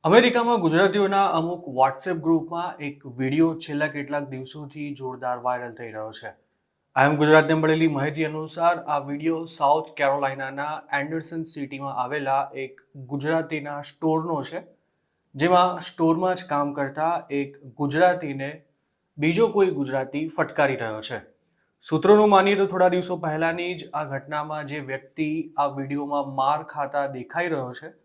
અમેરિકામાં ગુજરાતીઓના અમુક વોટ્સએપ ગ્રુપમાં એક વિડીયો છેલ્લા કેટલાક દિવસોથી જોરદાર વાયરલ થઈ રહ્યો છે. ગુજરાતને મળેલી માહિતી અનુસાર આ વિડીયો સાઉથ કેરોલાઇનાના એન્ડરસન સિટીમાં આવેલા એક ગુજરાતીના સ્ટોરનો છે, જેમાં સ્ટોરમાં જ કામ કરતા એક ગુજરાતીને બીજો કોઈ ગુજરાતી ફટકારી રહ્યો છે. સૂત્રોનું માનીએ તો થોડા દિવસો પહેલાની જ આ ઘટનામાં જે વ્યક્તિ આ વિડીયોમાં માર ખાતા દેખાઈ રહ્યો છે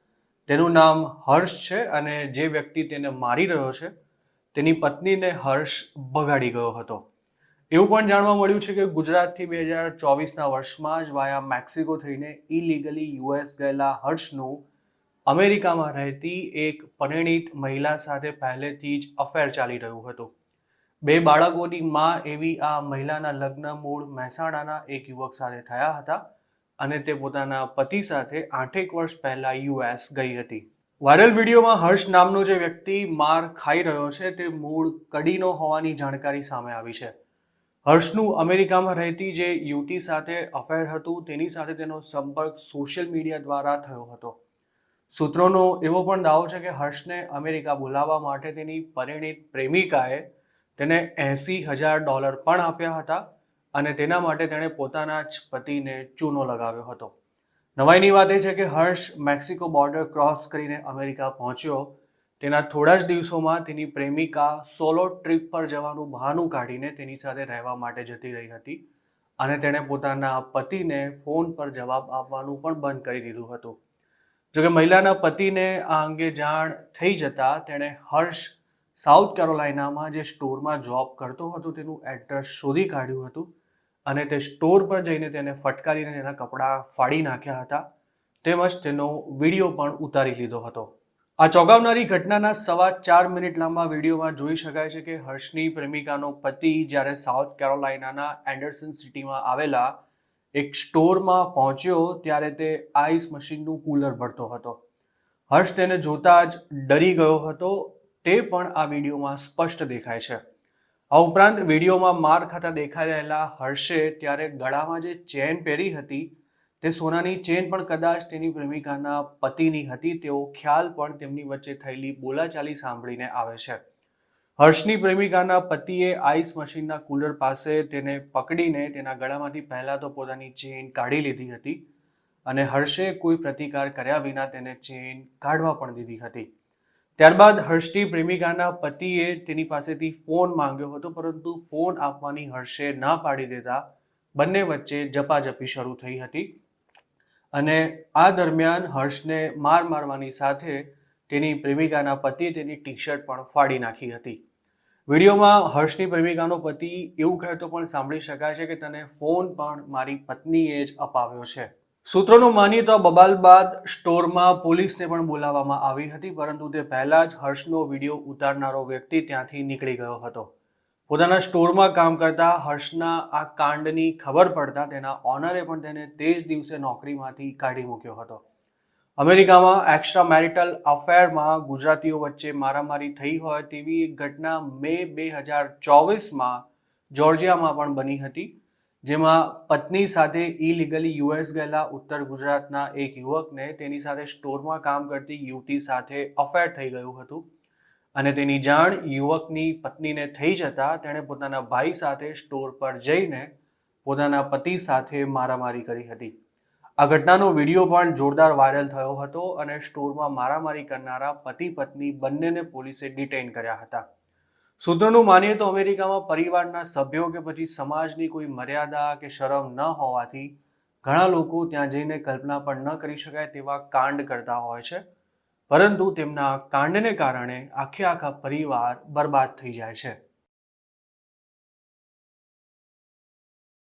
તેનું નામ હર્ષ છે અને જે વ્યક્તિ તેને મારી રહ્યો છે તેની પત્નીને હર્ષ ભગાડી ગયો હતો. એવું પણ જાણવા મળ્યું છે કે ગુજરાતથી 2024ના વર્ષમાં જ વાયા મેક્સિકો થઈને ઇલીગલી યુએસ ગયેલા હર્ષનું અમેરિકામાં રહેતી એક પરિણીત મહિલા સાથે પહેલેથી જ અફેર ચાલી રહ્યું હતું. 2 બાળકોની માં એવી આ મહિલાના લગ્ન મૂળ મહેસાણાના એક યુવક સાથે થયા હતા અને તે પોતાના પતિ સાથે 8 વર્ષ પહેલા યુએસ ગઈ હતી. વાયરલ વિડીયોમાં હર્ષ નામનો જે વ્યક્તિ માર ખાઈ રહ્યો છે તે મૂળ કડીનો હોવાની જાણકારી સામે આવી છે. હર્ષનું અમેરિકામાં રહેતી જે યુવતી સાથે અફેર હતું તેની સાથે તેનો સંપર્ક સોશિયલ મીડિયા દ્વારા થયો હતો. સૂત્રોનો એવો પણ દાવો છે કે હર્ષને અમેરિકા બોલાવવા માટે તેની પરિણીત પ્રેમિકાએ તેને $80,000 પણ આપ્યા હતા અને તેના માટે તેણે પોતાના જ પતિને ચૂનો લગાવ્યો હતો. નવાઈની વાત એ છે કે હર્ષ મેક્સિકો બોર્ડર ક્રોસ કરીને અમેરિકા પહોંચ્યો તેના થોડા જ દિવસોમાં તેની પ્રેમિકા સોલો ટ્રીપ પર જવાનું બહાનું કાઢીને તેની સાથે રહેવા માટે જતી રહી હતી અને તેણે પોતાના પતિને ફોન પર જવાબ આપવાનું પણ બંધ કરી દીધું હતું. જોકે મહિલાના પતિને આ અંગે જાણ થઈ જતા તેણે હર્ષ સાઉથ કેરોલાઇનામાં જે સ્ટોરમાં જોબ કરતો હતો તેનું એડ્રેસ શોધી કાઢ્યું હતું અને તે સ્ટોર પર જઈને તેને ફટકારીને તેના કપડાં ફાડી નાખ્યા હતા તેમજ તેનો વિડીયો પણ ઉતારી લીધો હતો. આ ચોંકાવનારી ઘટનાના 4.25 મિનિટ લાંબા વિડીયોમાં જોઈ શકાય છે કે હર્ષની પ્રેમિકાનો પતિ જ્યારે સાઉથ કેરોલાઇનાના એન્ડરસન સિટીમાં આવેલા એક સ્ટોરમાં પહોંચ્યો ત્યારે તે આઈસ મશીનનું કુલર ભરતો હતો. હર્ષ તેને જોતા જ ડરી ગયો હતો તે પણ આ વિડીયોમાં સ્પષ્ટ દેખાય છે. આ ઉપરાંત વિડીયોમાં માર ખાતા દેખાઈ રહેલા હર્ષે ત્યારે ગળામાં જે ચેન પહેરી હતી તે સોનાની ચેન પણ કદાચ તેની પ્રેમિકાના પતિની હતી તેવો ખ્યાલ પણ તેમની વચ્ચે થયેલી બોલાચાલી સાંભળીને આવે છે. હર્ષની પ્રેમિકાના પતિએ આઈસ મશીનના કુલર પાસે તેને પકડીને તેના ગળામાંથી પહેલા તો પોતાની ચેન કાઢી લીધી હતી અને હર્ષે કોઈ પ્રતિકાર કર્યા વિના તેને ચેન કાઢવા પણ દીધી હતી. ત્યારબાદ હર્ષની પ્રેમિકાના પતિએ તેની પાસેથી ફોન માંગ્યો હતો, પરંતુ ફોન આપવાની હર્ષે ના પાડી દેતા બંને વચ્ચે ઝપાઝપી શરૂ થઈ હતી અને આ દરમિયાન હર્ષને માર મારવાની સાથે તેની પ્રેમિકાના પતિએ તેની ટી-શર્ટ પણ ફાડી નાખી હતી. વિડીયોમાં હર્ષની પ્રેમિકાનો પતિ એવું કહેતો પણ સાંભળી શકાય છે કે તને ફોન પણ મારી પત્નીએ જ અપાવ્યો છે. સૂત્રોનું માનીએ તો બબાલ બાદ સ્ટોરમાં પોલીસને પણ બોલાવવામાં આવી હતી, પરંતુ તે પહેલા જ હર્ષનો વિડીયો ઉતારનારો વ્યક્તિ ત્યાંથી નીકળી ગયો હતો. પોતાના સ્ટોરમાં કામ કરતા હર્ષના આ કાંડની ખબર પડતા તેના ઓનરે પણ તેને તે જ દિવસે નોકરીમાંથી કાઢી મૂક્યો હતો. અમેરિકામાં એક્સ્ટ્રા મેરિટલ અફેરમાં ગુજરાતીઓ વચ્ચે મારામારી થઈ હોય તેવી એક ઘટના મે 2024માં જોર્જિયામાં પણ બની હતી, જેમાં પત્ની સાથે ઇલીગલી યુએસ ગયેલા ઉત્તર ગુજરાતના એક યુવકને તેની સાથે સ્ટોરમાં કામ કરતી યુવતી સાથે અફેર થઈ ગયું હતું અને તેની જાણ યુવકની પત્નીને થઈ જતા તેણે પોતાના ભાઈ સાથે સ્ટોર પર જઈને પોતાના પતિ સાથે મારામારી કરી હતી. આ ઘટનાનો વિડીયો પણ જોરદાર વાયરલ થયો હતો અને સ્ટોરમાં મારામારી કરનારા પતિ પત્ની બંનેને પોલીસે ડિટેઇન કર્યા હતા. સૂત્રોનું માનીએ તો અમેરિકામાં પરિવારના સભ્યો કે પછી સમાજની કોઈ મર્યાદા કે શરમ ન હોવાથી ઘણા લોકો ત્યાં જઈને કલ્પના પણ ન કરી શકાય તેવા કાંડ કરતા હોય છે, પરંતુ તેમના કાંડને કારણે આખા પરિવાર બરબાદ થઈ જાય છે.